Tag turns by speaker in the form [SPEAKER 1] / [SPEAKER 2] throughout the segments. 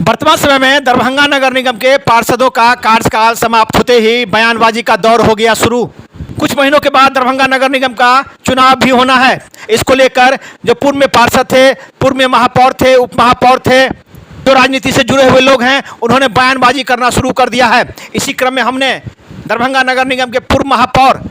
[SPEAKER 1] वर्तमान समय में दरभंगा नगर निगम के पार्षदों का कार्यकाल समाप्त होते ही बयानबाजी का दौर हो गया शुरू। कुछ महीनों के बाद दरभंगा नगर निगम का चुनाव भी होना है। इसको लेकर जो पूर्व में पार्षद थे, पूर्व में महापौर थे, उप महापौर थे, जो राजनीति से जुड़े हुए लोग हैं, उन्होंने बयानबाजी करना शुरू कर दिया है। इसी क्रम में हमने दरभंगा नगर निगम के पूर्व महापौर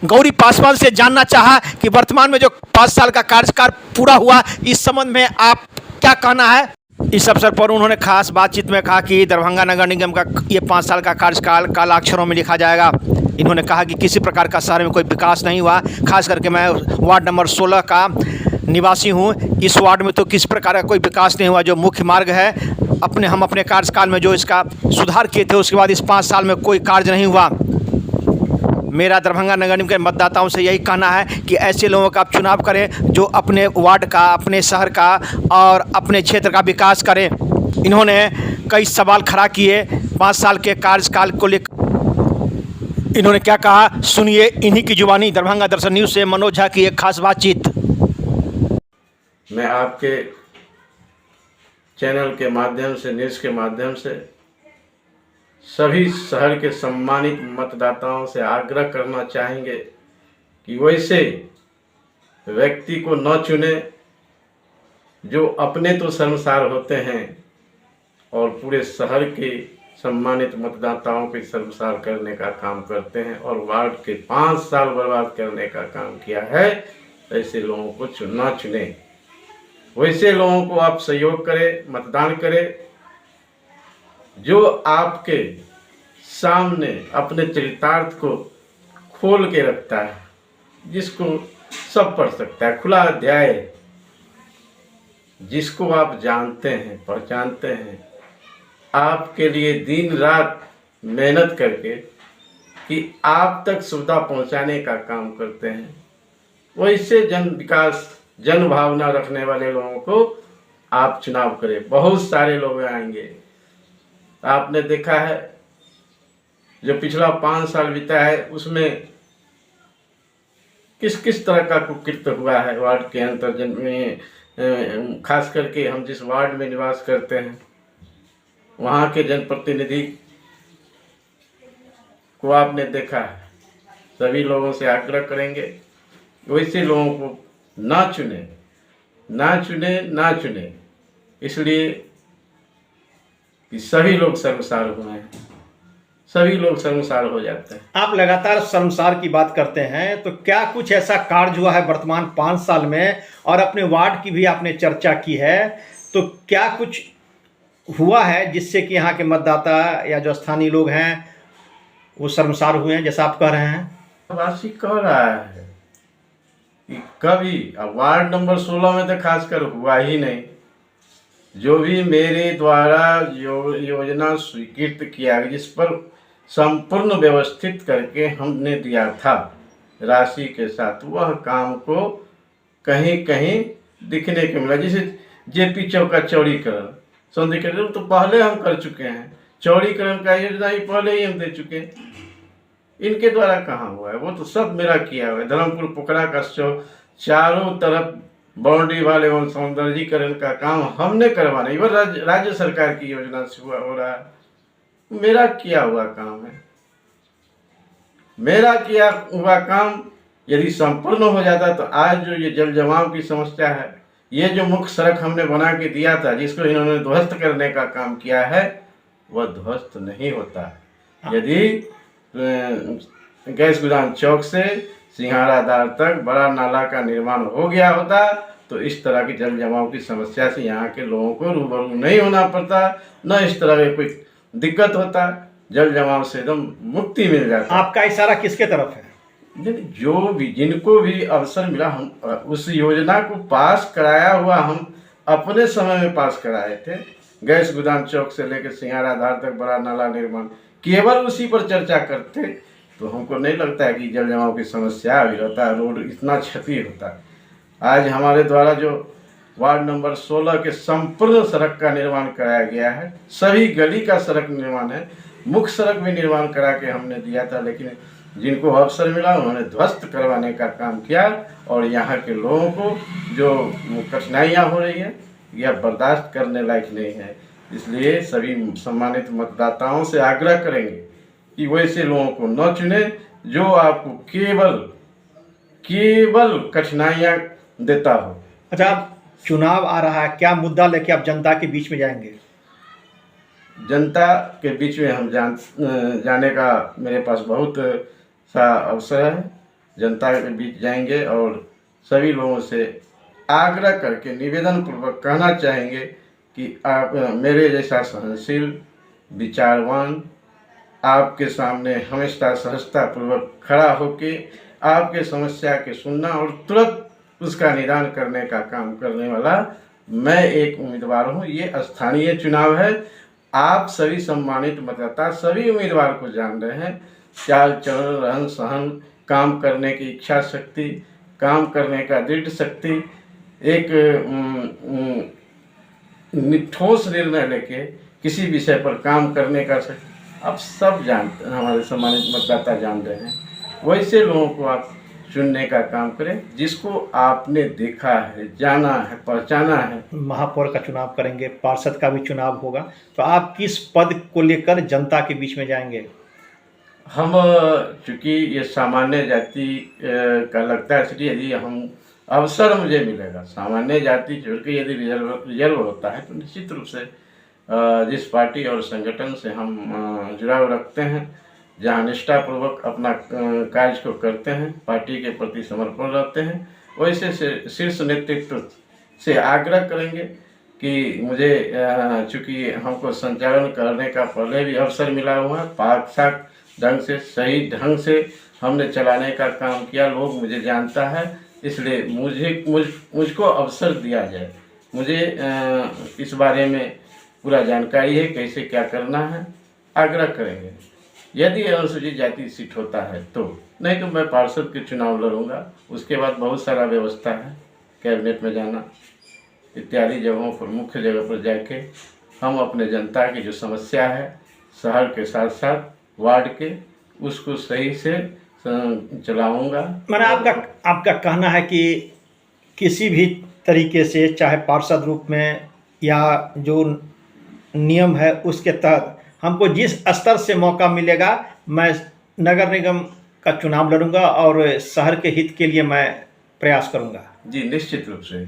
[SPEAKER 1] गौरी पासवान से जानना चाहा कि वर्तमान में जो 5 साल का कार्यकाल पूरा हुआ, इस संबंध में आप क्या कहना है। इस अवसर पर उन्होंने खास बातचीत में कहा कि दरभंगा नगर निगम का ये 5 साल का कार्यकाल काला अक्षरों में लिखा जाएगा। इन्होंने कहा कि किसी प्रकार का शहर में कोई विकास नहीं हुआ। खास करके मैं वार्ड नंबर 16 का निवासी हूँ। इस वार्ड में तो किसी प्रकार का कोई विकास नहीं हुआ। जो मुख्य मार्ग है, हम अपने कार्यकाल में जो इसका सुधार किए थे, उसके बाद इस 5 साल में कोई कार्य नहीं हुआ। मेरा दरभंगा नगर निगम के मतदाताओं से यही कहना है कि ऐसे लोगों का आप चुनाव करें जो अपने वार्ड का, अपने शहर का और अपने क्षेत्र का विकास करें। इन्होंने कई सवाल खड़ा किए 5 साल के कार्यकाल को लेकर। इन्होंने क्या कहा, सुनिए इन्हीं की जुबानी। दरभंगा दर्शन न्यूज़ से मनोज झा की एक खास बातचीत।
[SPEAKER 2] मैं आपके चैनल के माध्यम से, न्यूज़ के माध्यम से सभी शहर के सम्मानित मतदाताओं से आग्रह करना चाहेंगे कि वैसे व्यक्ति को न चुने जो अपने तो शर्मसार होते हैं और पूरे शहर के सम्मानित मतदाताओं के शर्मसार करने का काम करते हैं और वार्ड के 5 साल बर्बाद करने का काम किया है। ऐसे लोगों को न चुने। वैसे लोगों को आप सहयोग करें, मतदान करें जो आपके सामने अपने चरितार्थ को खोल के रखता है, जिसको सब पढ़ सकता है, खुला अध्याय, जिसको आप जानते हैं, पहचानते हैं, आपके लिए दिन रात मेहनत करके कि आप तक सुविधा पहुंचाने का काम करते हैं। वैसे जन विकास, जन भावना रखने वाले लोगों को आप चुनाव करें। बहुत सारे लोग आएंगे। आपने देखा है जो पिछला 5 साल बीता है उसमें किस किस तरह का कुकृत्य हुआ है वार्ड के अंतर्जन में। खास करके हम जिस वार्ड में निवास करते हैं वहाँ के जनप्रतिनिधि को आपने देखा है। सभी लोगों से आग्रह करेंगे वैसे लोगों को ना चुने, ना चुने, ना चुने, इसलिए कि सभी लोग शर्मसार हुए हैं, सभी लोग शर्मसार हो जाते हैं।
[SPEAKER 1] आप लगातार शर्मसार की बात करते हैं, तो क्या कुछ ऐसा कार्य हुआ है वर्तमान 5 साल में, और अपने वार्ड की भी आपने चर्चा की है, तो क्या कुछ हुआ है जिससे कि यहाँ के मतदाता या जो स्थानीय लोग हैं वो शर्मसार हुए हैं, जैसा आप कह रहे हैं।
[SPEAKER 2] वासी कह रहा है कि कभी वार्ड नंबर 16 में तो खासकर हुआ ही नहीं। जो भी मेरे द्वारा योजना स्वीकृत किया, जिस पर संपूर्ण व्यवस्थित करके हमने दिया था राशि के साथ, वह काम को कहीं कहीं दिखने को मिला। जैसे जेपी चौक का चौड़ीकरण, सौंदर्यीकरण तो पहले हम कर चुके हैं। चौड़ीकरण का योजना ही पहले ही हम दे चुके हैं। इनके द्वारा कहाँ हुआ है, वो तो सब मेरा किया हुआ है। धर्मपुर पोखरा का चारों तरफ बाउंड्री वाले और सौंदर्यीकरण का काम हमने करवाना, ये राज्य सरकार की योजना से हो रहा है। मेरा किया हुआ काम है। मेरा किया हुआ काम यदि संपूर्ण हो जाता तो आज जो ये जल जमाव की समस्या है, ये जो मुख्य सड़क हमने बना के दिया था, जिसको इन्होंने ध्वस्त करने का काम किया है, वह ध्वस्त नहीं होता। यदि गैस गोदाम चौक से सिंघाराधार तक बड़ा नाला का निर्माण हो गया होता तो इस तरह की जल जमाव की समस्या से यहाँ के लोगों को रूबरू नहीं होना पड़ता, न इस तरह की कोई दिक्कत होता। जल जमाव से एकदम मुक्ति मिल जाता।
[SPEAKER 1] आपका इशारा किसके तरफ है?
[SPEAKER 2] जो भी, जिनको भी अवसर मिला, हम उस योजना को पास कराया हुआ हम अपने समय में पास कराए थे। गैस गोदाम चौक से लेकर सिंघाराधार तक बड़ा नाला निर्माण, केवल उसी पर चर्चा करते तो हमको नहीं लगता है कि जल जमाव की समस्या भी रहता है, रोड इतना क्षति होता है। आज हमारे द्वारा जो वार्ड नंबर 16 के संपूर्ण सड़क का निर्माण कराया गया है, सभी गली का सड़क निर्माण है, मुख्य सड़क भी निर्माण करा के हमने दिया था, लेकिन जिनको अवसर मिला उन्होंने ध्वस्त करवाने का काम किया। और यहाँ के लोगों को जो कठिनाइयाँ हो रही है यह बर्दाश्त करने लायक नहीं है। इसलिए सभी सम्मानित मतदाताओं से आग्रह करेंगे कि वैसे लोगों को न चुने जो आपको केवल कठिनाइयाँ देता हो।
[SPEAKER 1] अच्छा, अब चुनाव आ रहा है, क्या मुद्दा लेके आप जनता के बीच में जाएंगे?
[SPEAKER 2] जनता के बीच में हम जाने का मेरे पास बहुत सा अवसर है। जनता के बीच जाएंगे और सभी लोगों से आग्रह करके निवेदन पूर्वक कहना चाहेंगे कि आप मेरे जैसा सहनशील, विचारवान, आपके सामने हमेशा सहजता पूर्वक खड़ा होके आपके समस्या के सुनना और तुरंत उसका निदान करने का काम करने वाला मैं एक उम्मीदवार हूँ। ये स्थानीय चुनाव है। आप सभी सम्मानित मतदाता सभी उम्मीदवार को जान रहे हैं। चाल चलन, रहन सहन, काम करने की इच्छा शक्ति, काम करने का दृढ़ शक्ति, एक ठोस निर्णय लेके किसी विषय पर काम करने का शक्ति, आप सब जानते हैं, हमारे सम्मानित मतदाता जान रहे हैं। वैसे लोगों को आप चुनने का काम करें जिसको आपने देखा है, जाना है, पहचाना है।
[SPEAKER 1] महापौर का चुनाव करेंगे, पार्षद का भी चुनाव होगा, तो आप किस पद को लेकर जनता के बीच में जाएंगे?
[SPEAKER 2] हम चूँकि ये सामान्य जाति का लगता है, इसलिए यदि हम अवसर मुझे मिलेगा, सामान्य जाति छोड़ के यदि रिजर्व होता है तो निश्चित रूप से जिस पार्टी और संगठन से हम जुड़ाव रखते हैं, जहाँ निष्ठापूर्वक अपना कार्य को करते हैं, पार्टी के प्रति समर्पण रहते हैं, वैसे से शीर्ष नेतृत्व से आग्रह करेंगे कि मुझे चूँकि हमको संचालन करने का पहले भी अवसर मिला हुआ है, पाक साक ढंग से, सही ढंग से हमने चलाने का काम किया, लोग मुझे जानता है, इसलिए मुझको अवसर दिया जाए। मुझे इस बारे में पूरा जानकारी है, कैसे क्या करना है, आग्रह करेंगे। यदि अनुसूचित जाति सीट होता है तो, नहीं तो मैं पार्षद के चुनाव लड़ूंगा। उसके बाद बहुत सारा व्यवस्था है, कैबिनेट में जाना इत्यादि जगहों पर, मुख्य जगह पर जाके हम अपने जनता की जो समस्या है शहर के साथ साथ वार्ड के, उसको सही से चलाऊंगा।
[SPEAKER 1] मैंने आपका कहना है कि किसी भी तरीके से, चाहे पार्षद रूप में या जो नियम है उसके तहत, हमको जिस स्तर से मौका मिलेगा मैं नगर निगम का चुनाव लड़ूंगा और शहर के हित के लिए मैं प्रयास करूंगा।
[SPEAKER 2] जी निश्चित रूप से।